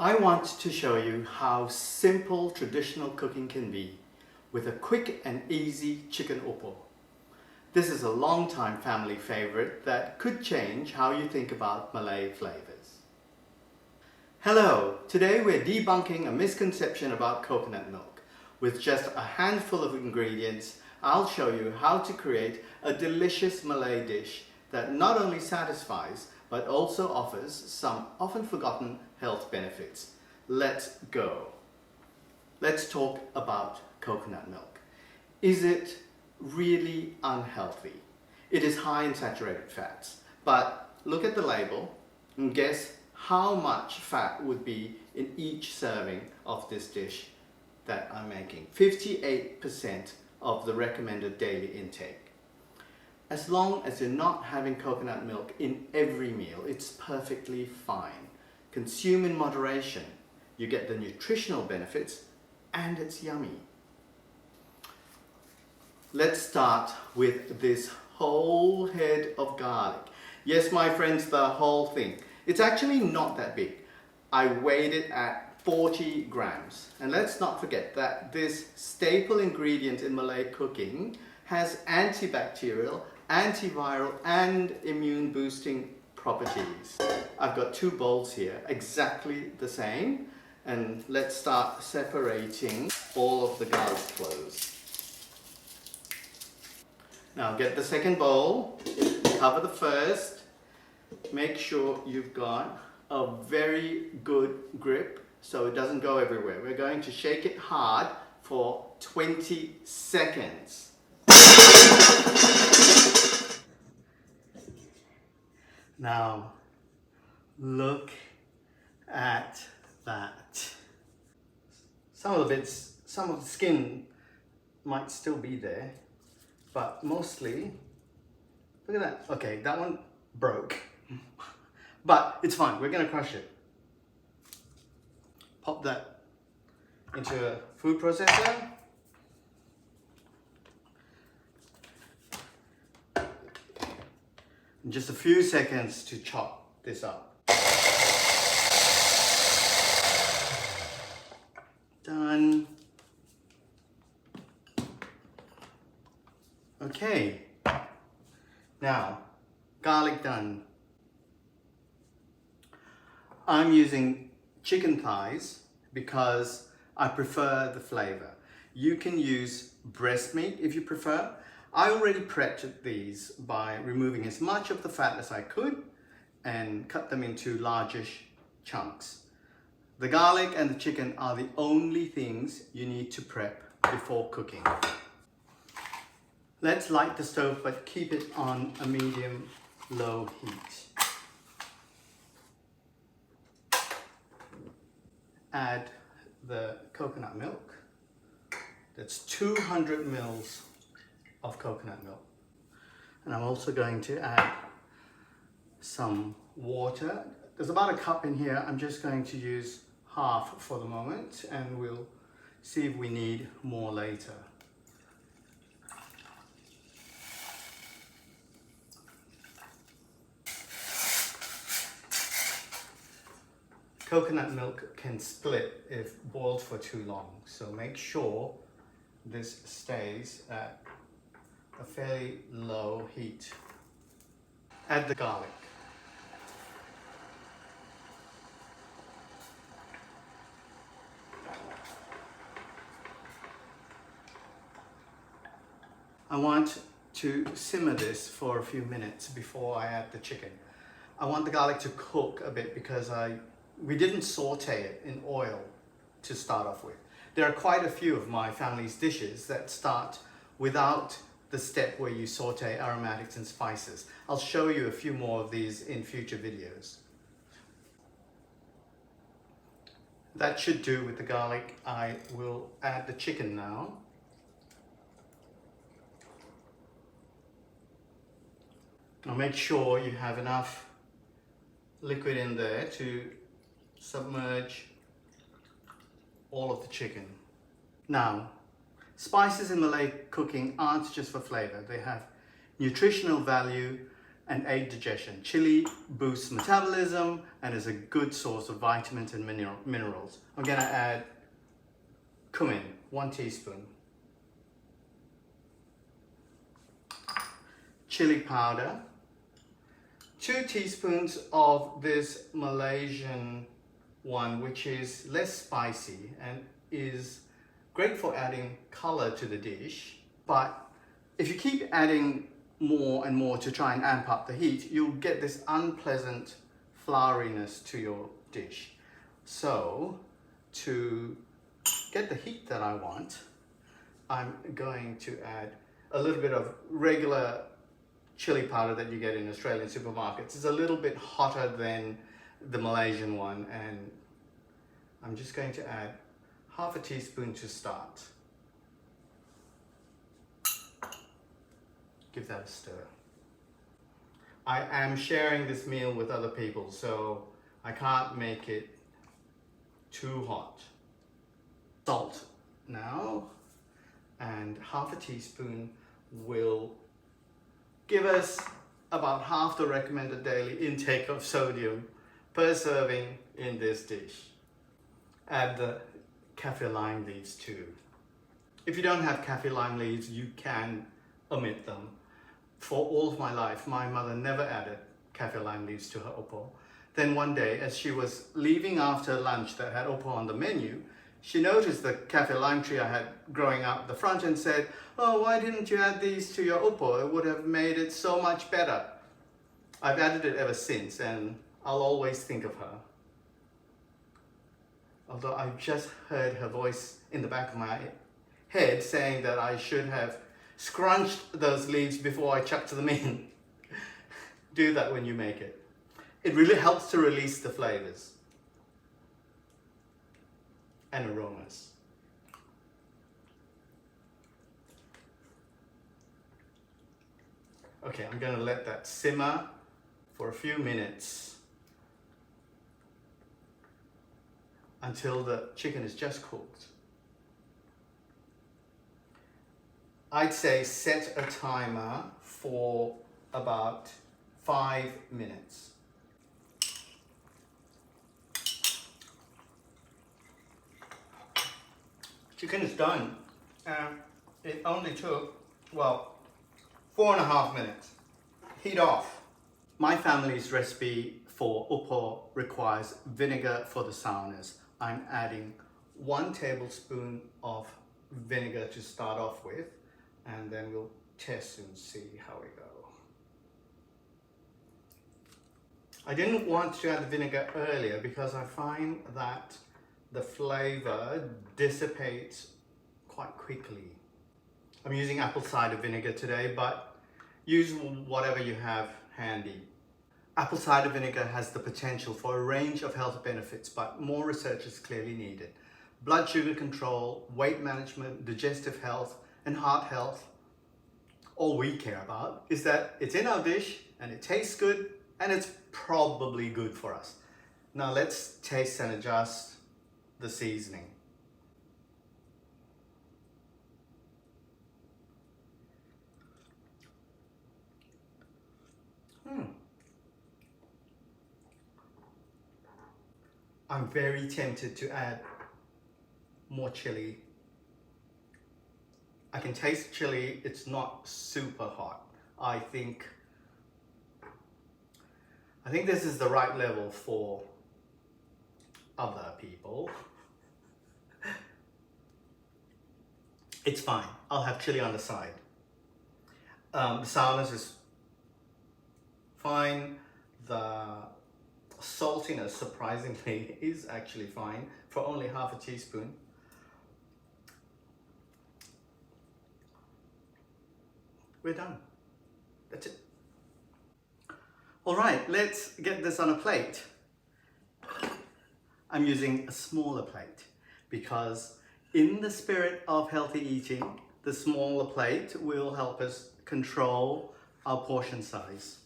I want to show you how simple traditional cooking can be with a quick and easy chicken opor. This is a long-time family favorite that could change how you think about Malay flavors. Hello, today we're debunking a misconception about coconut milk. With just a handful of ingredients, I'll show you how to create a delicious Malay dish that not only satisfies but also offers some often forgotten health benefits. Let's go. Let's talk about coconut milk. Is it really unhealthy? It is high in saturated fats, but look at the label and guess how much fat would be in each serving of this dish that I'm making. 58% of the recommended daily intake. As long as you're not having coconut milk in every meal, it's perfectly fine. Consume in moderation. You get the nutritional benefits and it's yummy. Let's start with this whole head of garlic. Yes, my friends, the whole thing. It's actually not that big. I weighed it at 40 grams. And let's not forget that this staple ingredient in Malay cooking has antibacterial, antiviral and immune boosting properties. I've got two bowls here, exactly the same. And let's start separating all of the garlic cloves. Now get the second bowl, cover the first. Make sure you've got a very good grip so it doesn't go everywhere. We're going to shake it hard for 20 seconds. Now, look at that. Some of the skin might still be there, but mostly, look at that. Okay, that one broke, but it's fine. We're gonna crush it. Pop that into a food processor. In just a few seconds to chop this up. Done. Okay. Now, garlic done. I'm using chicken thighs because I prefer the flavor. You can use breast meat if you prefer. I already prepped these by removing as much of the fat as I could and cut them into largish chunks. The garlic and the chicken are the only things you need to prep before cooking. Let's light the stove but keep it on a medium-low heat. Add the coconut milk. That's 200 mils of coconut milk. And I'm also going to add some water. There's about a cup in here. I'm just going to use half for the moment and we'll see if we need more later. Coconut milk can split if boiled for too long, so make sure this stays at a fairly low heat. Add the garlic. I want to simmer this for a few minutes before I add the chicken. I want the garlic to cook a bit because we didn't saute it in oil to start off with. There are quite a few of my family's dishes that start without the step where you saute aromatics and spices. I'll show you a few more of these in future videos. That should do with the garlic. I will add the chicken now. Now make sure you have enough liquid in there to submerge all of the chicken. Now, spices in Malay cooking aren't just for flavor. They have nutritional value and aid digestion. Chili boosts metabolism and is a good source of vitamins and minerals. I'm gonna add cumin, 1 teaspoon. Chili powder, 2 teaspoons of this Malaysian one, which is less spicy and is great for adding color to the dish. But if you keep adding more and more to try and amp up the heat, you'll get this unpleasant flouriness to your dish. So to get the heat that I want, I'm going to add a little bit of regular chili powder that you get in Australian supermarkets. It's a little bit hotter than the Malaysian one, and I'm just going to add half a teaspoon to start. Give that a stir. I am sharing this meal with other people, so I can't make it too hot. Salt now, and half a teaspoon will give us about half the recommended daily intake of sodium per serving in this dish. Add the kaffir lime leaves too. If you don't have kaffir lime leaves, you can omit them. For all of my life, my mother never added kaffir lime leaves to her opor. Then one day, as she was leaving after lunch that had opor on the menu, she noticed the kaffir lime tree I had growing out the front and said, "Oh, why didn't you add these to your opor? It would have made it so much better." I've added it ever since, and I'll always think of her. Although I've just heard her voice in the back of my head saying that I should have scrunched those leaves before I chucked them in. Do that when you make it. It really helps to release the flavors and aromas. Okay, I'm gonna let that simmer for a few minutes until the chicken is just cooked. I'd say set a timer for about 5 minutes. Chicken is done, and it only took, well, 4.5 minutes. Heat off. My family's recipe for opor requires vinegar for the sourness. I'm adding 1 tablespoon of vinegar to start off with, and then we'll test and see how we go. I didn't want to add the vinegar earlier because I find that the flavor dissipates quite quickly. I'm using apple cider vinegar today, but use whatever you have handy. Apple cider vinegar has the potential for a range of health benefits, but more research is clearly needed. Blood sugar control, weight management, digestive health, and heart health. All we care about is that it's in our dish and it tastes good and it's probably good for us. Now let's taste and adjust the seasoning. I'm very tempted to add more chili. I can taste chili, it's not super hot. I think this is the right level for other people. It's fine, I'll have chili on the side. The sourness is fine. The saltiness, surprisingly, is actually fine for only half a teaspoon. We're done. That's it. All right, let's get this on a plate. I'm using a smaller plate because in the spirit of healthy eating, the smaller plate will help us control our portion size.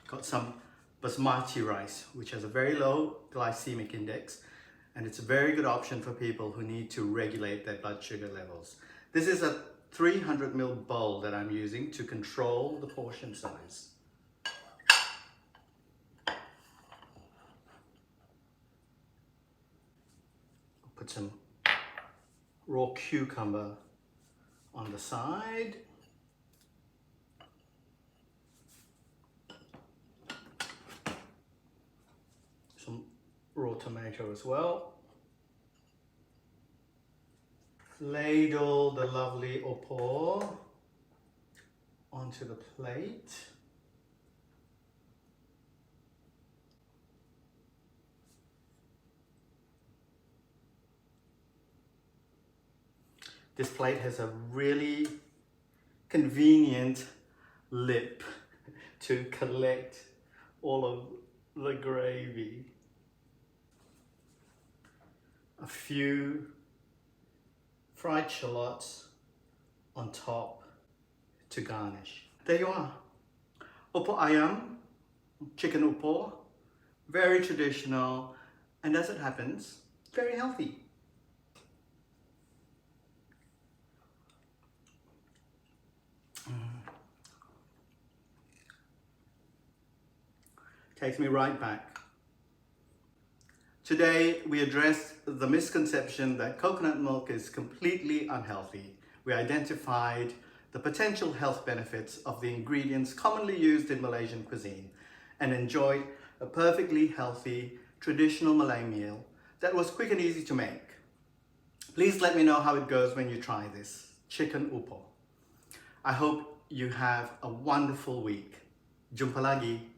Got some basmati rice, which has a very low glycemic index, and it's a very good option for people who need to regulate their blood sugar levels. This is a 300 ml bowl that I'm using to control the portion size. Put some raw cucumber on the side. Some raw tomato as well. Ladle the lovely opor onto the plate. This plate has a really convenient lip to collect all of the gravy. A few fried shallots on top to garnish. There you are. Opor ayam, chicken opor, very traditional, and as it happens, very healthy. Takes me right back. Today, we addressed the misconception that coconut milk is completely unhealthy. We identified the potential health benefits of the ingredients commonly used in Malaysian cuisine and enjoyed a perfectly healthy traditional Malay meal that was quick and easy to make. Please let me know how it goes when you try this chicken opor. I hope you have a wonderful week. Jumpa lagi.